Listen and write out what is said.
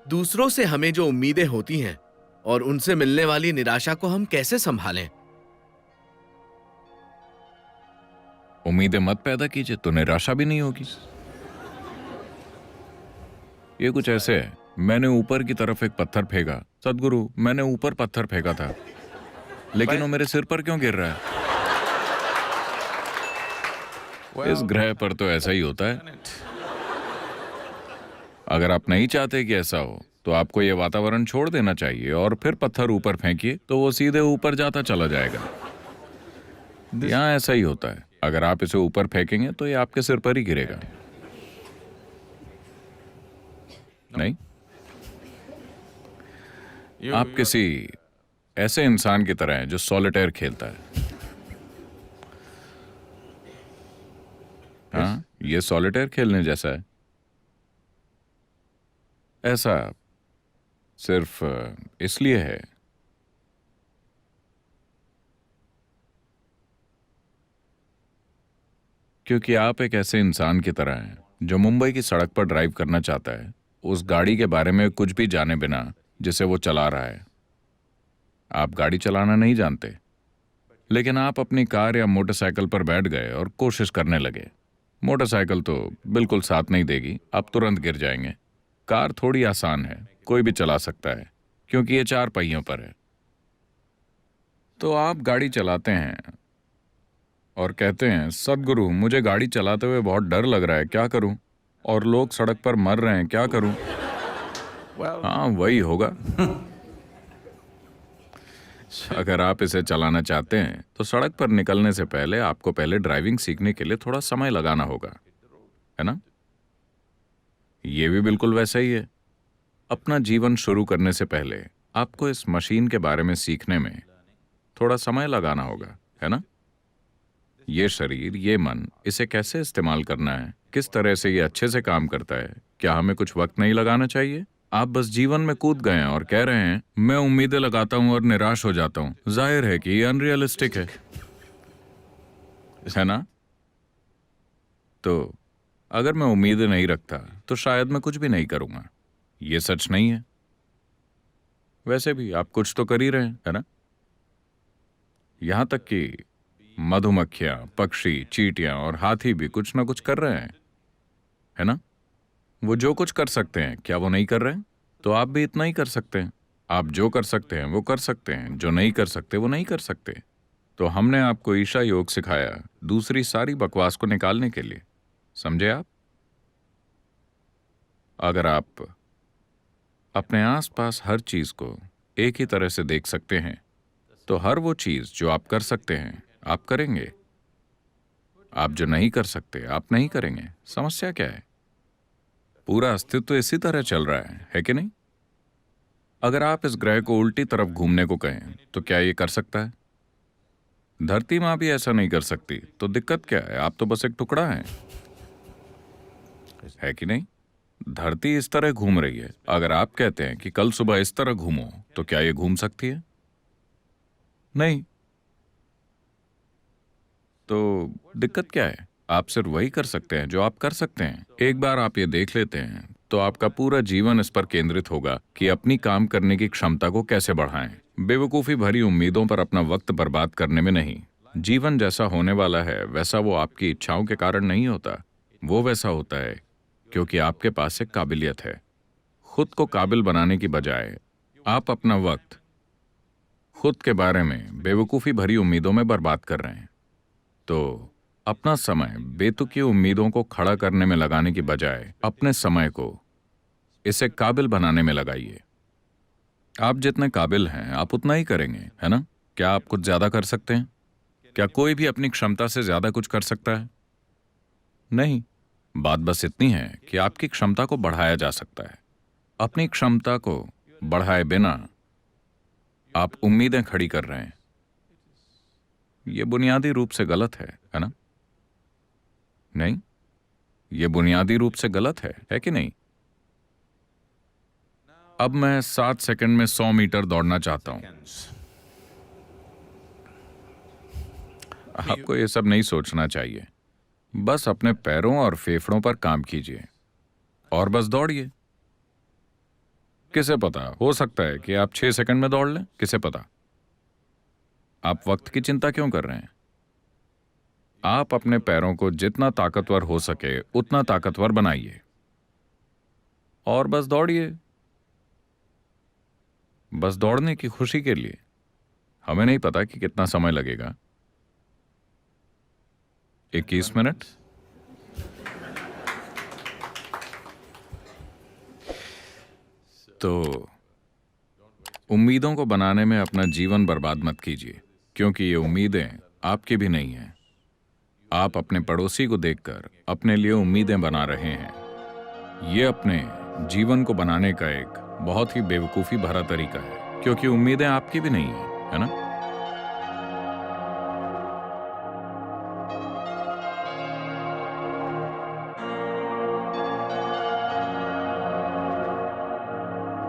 दूसरों से हमें जो उम्मीदें होती हैं और उनसे मिलने वाली निराशा को हम कैसे संभालें? उम्मीदें मत पैदा कीजिए तो निराशा भी नहीं होगी। ये कुछ ऐसे है, मैंने ऊपर की तरफ एक पत्थर फेंका। सदगुरु, मैंने ऊपर पत्थर फेंका था, लेकिन वो मेरे सिर पर क्यों गिर रहा है? इस ग्रह पर तो ऐसा ही होता है। अगर आप नहीं चाहते कि ऐसा हो तो आपको ये वातावरण छोड़ देना चाहिए और फिर पत्थर ऊपर फेंकिए तो वो सीधे ऊपर जाता चला जाएगा। यहाँ ऐसा ही होता है, अगर आप इसे ऊपर फेंकेंगे तो ये आपके सिर पर ही गिरेगा। नहीं, आप किसी ऐसे इंसान की तरह हैं जो सॉलिटेयर खेलता है। हाँ, ये सॉलिटेयर खेलने जैसा है। ऐसा सिर्फ इसलिए है क्योंकि आप एक ऐसे इंसान की तरह हैं जो मुंबई की सड़क पर ड्राइव करना चाहता है, उस गाड़ी के बारे में कुछ भी जाने बिना जिसे वो चला रहा है। आप गाड़ी चलाना नहीं जानते, लेकिन आप अपनी कार या मोटरसाइकिल पर बैठ गए और कोशिश करने लगे। मोटरसाइकिल तो बिल्कुल साथ नहीं देगी, आप तुरंत गिर जाएंगे। कार थोड़ी आसान है, कोई भी चला सकता है क्योंकि ये 4 पहियों पर है। तो आप गाड़ी चलाते हैं और कहते हैं, सदगुरु मुझे गाड़ी चलाते हुए बहुत डर लग रहा है, क्या करूं? और लोग सड़क पर मर रहे हैं, क्या करूं? हाँ, वही होगा। अगर आप इसे चलाना चाहते हैं तो सड़क पर निकलने से पहले आपको पहले ड्राइविंग सीखने के लिए थोड़ा समय लगाना होगा, है ना? ये भी बिल्कुल वैसा ही है। अपना जीवन शुरू करने से पहले आपको इस मशीन के बारे में सीखने में थोड़ा समय लगाना होगा, है ना? ये शरीर, ये मन, इसे कैसे इस्तेमाल करना है, किस तरह से ये अच्छे से काम करता है, क्या हमें कुछ वक्त नहीं लगाना चाहिए? आप बस जीवन में कूद गए हैं और कह रहे हैं, मैं उम्मीदें लगाता हूं और निराश हो जाता हूं। जाहिर है कि ये अनरियलिस्टिक है ना? तो अगर मैं उम्मीदें नहीं रखता तो शायद मैं कुछ भी नहीं करूंगा। ये सच नहीं है। वैसे भी आप कुछ तो कर ही रहे हैं, है ना? यहां तक कि मधुमक्खियां, पक्षी, चींटियां और हाथी भी कुछ ना कुछ कर रहे हैं, है ना? वो जो कुछ कर सकते हैं, क्या वो नहीं कर रहे हैं? तो आप भी इतना ही कर सकते हैं। आप जो कर सकते हैं वो कर सकते हैं, जो नहीं कर सकते वो नहीं कर सकते। तो हमने आपको ईशा योग सिखाया दूसरी सारी बकवास को निकालने के लिए, समझे आप? अगर आप अपने आसपास हर चीज को एक ही तरह से देख सकते हैं तो हर वो चीज जो आप कर सकते हैं आप करेंगे। आप जो नहीं कर सकते आप नहीं करेंगे। समस्या क्या है? पूरा अस्तित्व इसी तरह चल रहा है कि नहीं? अगर आप इस ग्रह को उल्टी तरफ घूमने को कहें तो क्या ये कर सकता है? धरती माँ भी ऐसा नहीं कर सकती, तो दिक्कत क्या है? आप तो बस एक टुकड़ा हैं, है कि नहीं? धरती इस तरह घूम रही है। अगर आप कहते हैं कि कल सुबह इस तरह घूमो तो क्या ये घूम सकती है? नहीं। तो दिक्कत क्या है? आप सिर्फ वही कर सकते हैं जो आप कर सकते हैं। एक बार आप ये देख लेते हैं तो आपका पूरा जीवन इस पर केंद्रित होगा कि अपनी काम करने की क्षमता को कैसे बढ़ाएं। बेवकूफ़ी भरी उम्मीदों पर अपना वक्त बर्बाद करने में नहीं। जीवन जैसा होने वाला है वैसा वो आपकी इच्छाओं के कारण नहीं होता। वो वैसा होता है क्योंकि आपके पास एक काबिलियत है। खुद को काबिल बनाने की बजाय आप अपना वक्त खुद के बारे में बेवकूफ़ी भरी उम्मीदों में बर्बाद कर रहे हैं। तो अपना समय बेतुकी उम्मीदों को खड़ा करने में लगाने की बजाय अपने समय को इसे काबिल बनाने में लगाइए। आप जितने काबिल हैं आप उतना ही करेंगे, है ना? क्या आप कुछ ज्यादा कर सकते हैं? क्या कोई भी अपनी क्षमता से ज्यादा कुछ कर सकता है? नहीं। बात बस इतनी है कि आपकी क्षमता को बढ़ाया जा सकता है। अपनी क्षमता को बढ़ाए बिना आप उम्मीदें खड़ी कर रहे हैं। यह बुनियादी रूप से गलत है ना? नहीं, यह बुनियादी रूप से गलत है कि नहीं? अब मैं 7 सेकंड में 100 मीटर दौड़ना चाहता हूं। आपको यह सब नहीं सोचना चाहिए। बस अपने पैरों और फेफड़ों पर काम कीजिए और बस दौड़िए। किसे पता, हो सकता है कि आप 6 सेकंड में दौड़ लें, किसे पता। आप वक्त की चिंता क्यों कर रहे हैं? आप अपने पैरों को जितना ताकतवर हो सके उतना ताकतवर बनाइए और बस दौड़िए, बस दौड़ने की खुशी के लिए। हमें नहीं पता कि कितना समय लगेगा। 21 मिनट। तो उम्मीदों को बनाने में अपना जीवन बर्बाद मत कीजिए, क्योंकि ये उम्मीदें आपकी भी नहीं हैं। आप अपने पड़ोसी को देखकर अपने लिए उम्मीदें बना रहे हैं। ये अपने जीवन को बनाने का एक बहुत ही बेवकूफ़ी भरा तरीका है, क्योंकि उम्मीदें आपकी भी नहीं है, है ना?